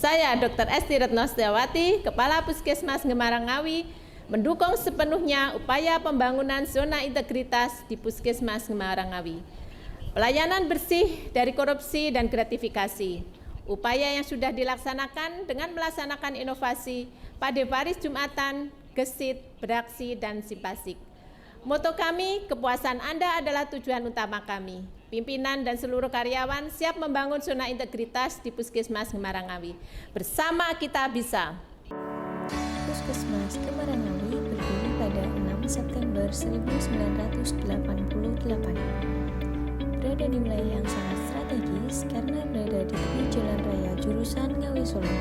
Saya Dr. Esti Retno Setiawati, Kepala Puskesmas Ngemarang-Ngawi, mendukung sepenuhnya upaya pembangunan zona integritas di Puskesmas Ngemarang-Ngawi. Pelayanan bersih dari korupsi dan gratifikasi. Upaya yang sudah dilaksanakan dengan melaksanakan inovasi pada baris Jumatan, gesit, beraksi, dan simpasik. Moto kami, kepuasan Anda adalah tujuan utama kami. Pimpinan dan seluruh karyawan siap membangun zona integritas di Puskesmas Ngemarang-Ngawi. Bersama kita bisa. Puskesmas Ngemarang-Ngawi berdiri pada 6 September 1988. Berada di wilayah yang sangat strategis karena berada di tepi jalan raya jurusan Ngawi Solo,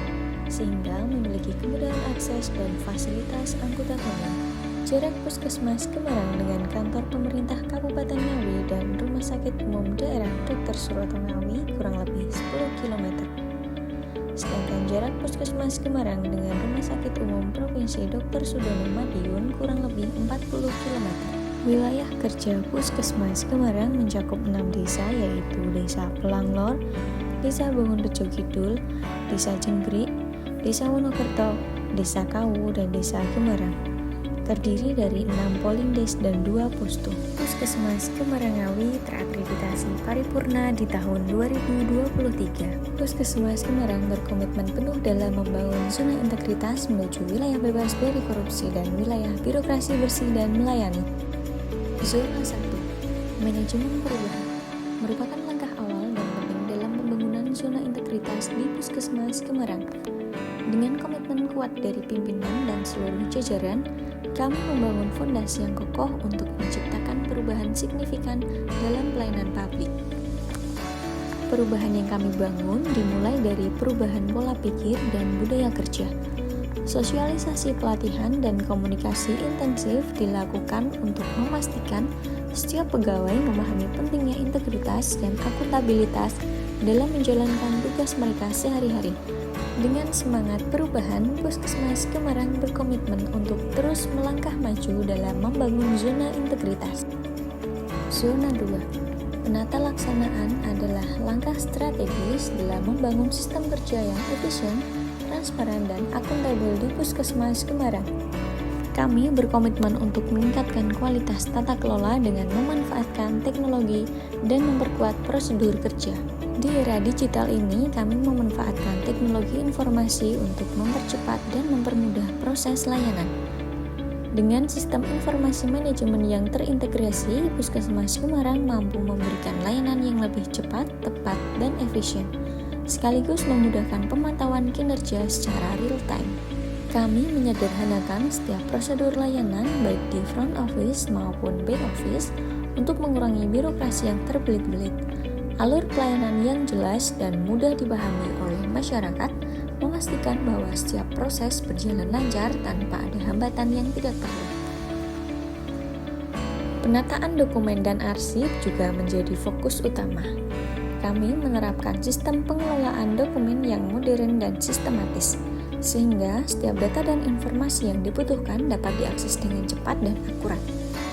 sehingga memiliki kemudahan akses dan fasilitas angkutan umum. Jarak Puskesmas Ngemarang dengan kantor pemerintah Kabupaten Ngawi dan Rumah Sakit Umum Daerah Dr. Suroto Ngawi kurang lebih 10 km. Sedangkan jarak Puskesmas Ngemarang dengan Rumah Sakit Umum Provinsi Dr. Sudono Madiun kurang lebih 40 km. Wilayah kerja Puskesmas Ngemarang mencakup 6 desa, yaitu Desa Pelanglor, Desa Bangunrejo Kidul, Desa Jenggrik, Desa Wonokerto, Desa Kawu, dan Desa Ngemarang. Terdiri dari 6 polling desk dan 2 posko. Puskesmas Ngemarang-Ngawi terakreditasi paripurna di tahun 2023. Puskesmas Ngemarang berkomitmen penuh dalam membangun zona integritas menuju wilayah bebas dari korupsi dan wilayah birokrasi bersih dan melayani. Zona 1. Manajemen perubahan merupakan langkah awal dan penting dalam pembangunan zona integritas di Puskesmas Ngemarang. Dengan komitmen kuat dari pimpinan dan seluruh jajaran, kami membangun fondasi yang kokoh untuk menciptakan perubahan signifikan dalam pelayanan publik. Perubahan yang kami bangun dimulai dari perubahan pola pikir dan budaya kerja. Sosialisasi pelatihan dan komunikasi intensif dilakukan untuk memastikan setiap pegawai memahami pentingnya integritas dan akuntabilitas dalam menjalankan tugas mereka sehari-hari. Dengan semangat perubahan, Puskesmas Ngemarang berkomitmen untuk terus melangkah maju dalam membangun zona integritas. Zona 2. Penata laksanaan adalah langkah strategis dalam membangun sistem kerja yang efisien, transparan, dan akuntabel di Puskesmas Ngemarang. Kami berkomitmen untuk meningkatkan kualitas tata kelola dengan memanfaatkan teknologi dan memperkuat prosedur kerja. Di era digital ini, kami memanfaatkan teknologi informasi untuk mempercepat dan mempermudah proses layanan. Dengan sistem informasi manajemen yang terintegrasi, Puskesmas Ngemarang mampu memberikan layanan yang lebih cepat, tepat, dan efisien, sekaligus memudahkan pemantauan kinerja secara real-time. Kami menyederhanakan setiap prosedur layanan, baik di front office maupun back office, untuk mengurangi birokrasi yang terbelit-belit. Alur pelayanan yang jelas dan mudah dipahami oleh masyarakat memastikan bahwa setiap proses berjalan lancar tanpa ada hambatan yang tidak perlu. Penataan dokumen dan arsip juga menjadi fokus utama. Kami menerapkan sistem pengelolaan dokumen yang modern dan sistematis, sehingga setiap data dan informasi yang dibutuhkan dapat diakses dengan cepat dan akurat,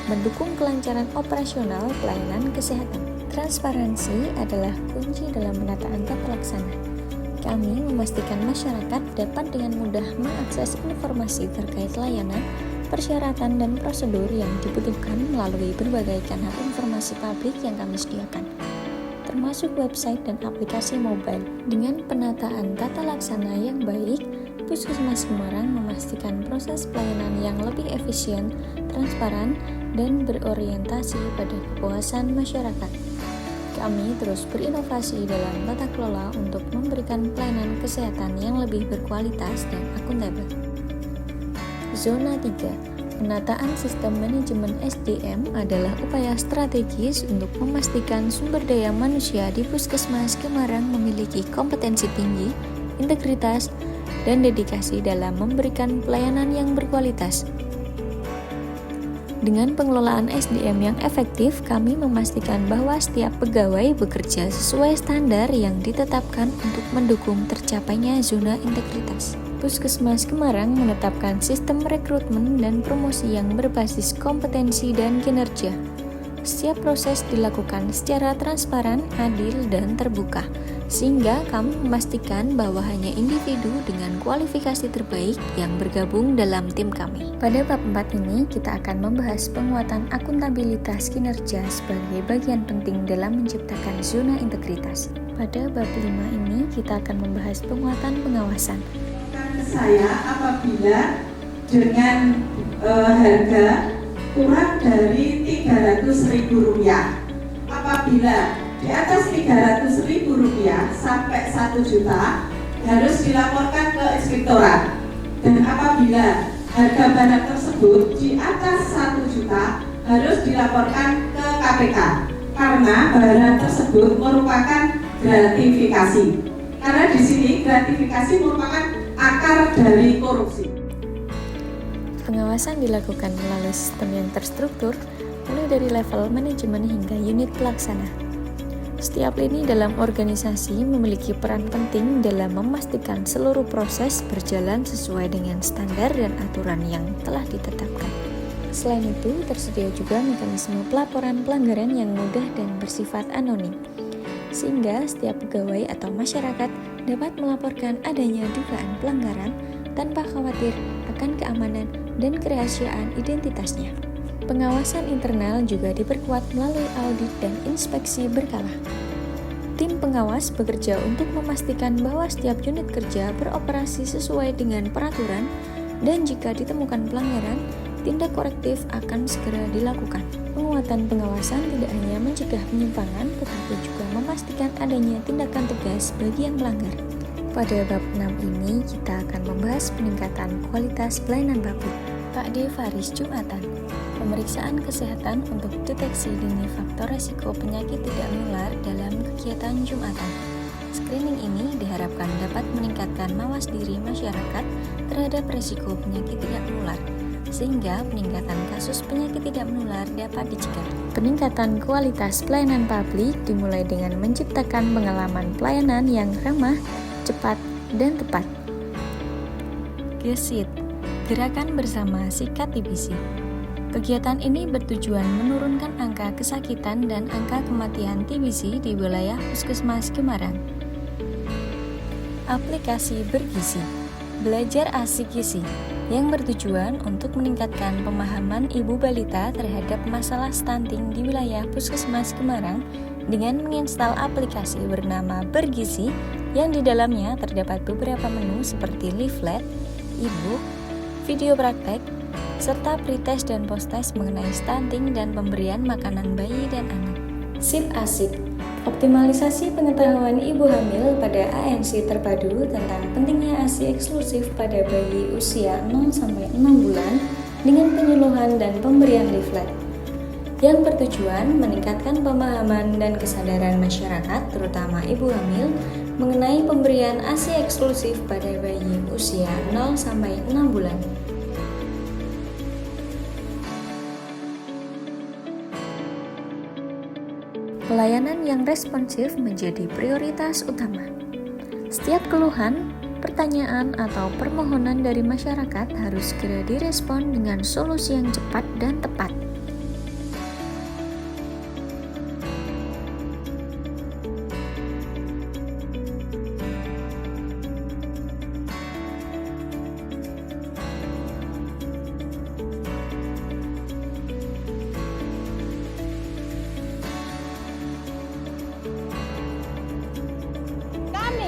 mendukung kelancaran operasional pelayanan kesehatan. Transparansi adalah kunci dalam penataan tata laksana. Kami memastikan masyarakat dapat dengan mudah mengakses informasi terkait layanan, persyaratan, dan prosedur yang dibutuhkan melalui berbagai kanal informasi publik yang kami sediakan, termasuk website dan aplikasi mobile. Dengan penataan tata laksana yang baik, Puskesmas Ngemarang memastikan proses pelayanan yang lebih efisien, transparan, dan berorientasi pada kepuasan masyarakat. Kami terus berinovasi dalam tata kelola untuk memberikan pelayanan kesehatan yang lebih berkualitas dan akuntabel. Zona 3. Penataan sistem manajemen SDM adalah upaya strategis untuk memastikan sumber daya manusia di Puskesmas Ngemarang memiliki kompetensi tinggi, integritas, dan dedikasi dalam memberikan pelayanan yang berkualitas. Dengan pengelolaan SDM yang efektif, kami memastikan bahwa setiap pegawai bekerja sesuai standar yang ditetapkan untuk mendukung tercapainya zona integritas. Puskesmas Ngemarang menetapkan sistem rekrutmen dan promosi yang berbasis kompetensi dan kinerja. Setiap proses dilakukan secara transparan, adil, dan terbuka, sehingga kami memastikan bahwa hanya individu dengan kualifikasi terbaik yang bergabung dalam tim kami. Pada bab 4 ini, kita akan membahas penguatan akuntabilitas kinerja sebagai bagian penting dalam menciptakan zona integritas. Pada bab 5 ini, kita akan membahas penguatan pengawasan. Saya apabila dengan harga kurang dari Rp300.000, apabila di atas Rp300.000 sampai 1 juta harus dilaporkan ke inspektorat, dan apabila harga barang tersebut di atas 1 juta harus dilaporkan ke KPK karena barang tersebut merupakan gratifikasi. Karena di sini gratifikasi merupakan akar dari korupsi. Pengawasan dilakukan melalui sistem yang terstruktur, mulai dari level manajemen hingga unit pelaksana. Setiap lini dalam organisasi memiliki peran penting dalam memastikan seluruh proses berjalan sesuai dengan standar dan aturan yang telah ditetapkan. Selain itu, tersedia juga mekanisme pelaporan pelanggaran yang mudah dan bersifat anonim, sehingga setiap pegawai atau masyarakat dapat melaporkan adanya dugaan pelanggaran tanpa khawatir akan keamanan dan kerahasiaan identitasnya. Pengawasan internal juga diperkuat melalui audit dan inspeksi berkala. Tim pengawas bekerja untuk memastikan bahwa setiap unit kerja beroperasi sesuai dengan peraturan, dan jika ditemukan pelanggaran, tindak korektif akan segera dilakukan. Penguatan pengawasan tidak hanya mencegah penyimpangan, tetapi juga memastikan adanya tindakan tegas bagi yang melanggar. Pada bab 6 ini, kita akan membahas peningkatan kualitas pelayanan publik. Pak D. Faris Jumatan, pemeriksaan kesehatan untuk deteksi dini faktor resiko penyakit tidak menular dalam kegiatan Jumatan. Screening ini diharapkan dapat meningkatkan mawas diri masyarakat terhadap resiko penyakit tidak menular, sehingga peningkatan kasus penyakit tidak menular dapat dicegah. Peningkatan kualitas pelayanan publik dimulai dengan menciptakan pengalaman pelayanan yang ramah, cepat, dan tepat. GESIT, Gerakan Bersama Sikat TBC. Kegiatan ini bertujuan menurunkan angka kesakitan dan angka kematian TBC di wilayah Puskesmas Gemarang. Aplikasi Bergizi, Belajar Asik Gizi, yang bertujuan untuk meningkatkan pemahaman ibu balita terhadap masalah stunting di wilayah Puskesmas Gemarang dengan menginstal aplikasi bernama Bergizi yang di dalamnya terdapat beberapa menu seperti leaflet, e-book, video praktek, serta pretest dan posttest mengenai stunting dan pemberian makanan bayi dan anak. SIP Asik, optimalisasi pengetahuan ibu hamil pada ANC terpadu tentang pentingnya ASI eksklusif pada bayi usia 0-6 bulan dengan penyuluhan dan pemberian leaflet, yang bertujuan meningkatkan pemahaman dan kesadaran masyarakat, terutama ibu hamil, mengenai pemberian ASI eksklusif pada bayi usia 0-6 bulan. Pelayanan yang responsif menjadi prioritas utama. Setiap keluhan, pertanyaan, atau permohonan dari masyarakat harus segera direspon dengan solusi yang cepat dan tepat.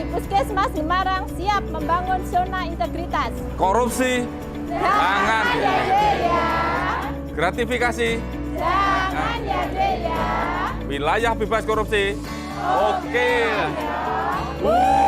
Puskesmas Gemarang siap membangun zona integritas. Korupsi, Jangan ya ya. gratifikasi, Jangan ya ya. wilayah bebas korupsi. Oke. Oke.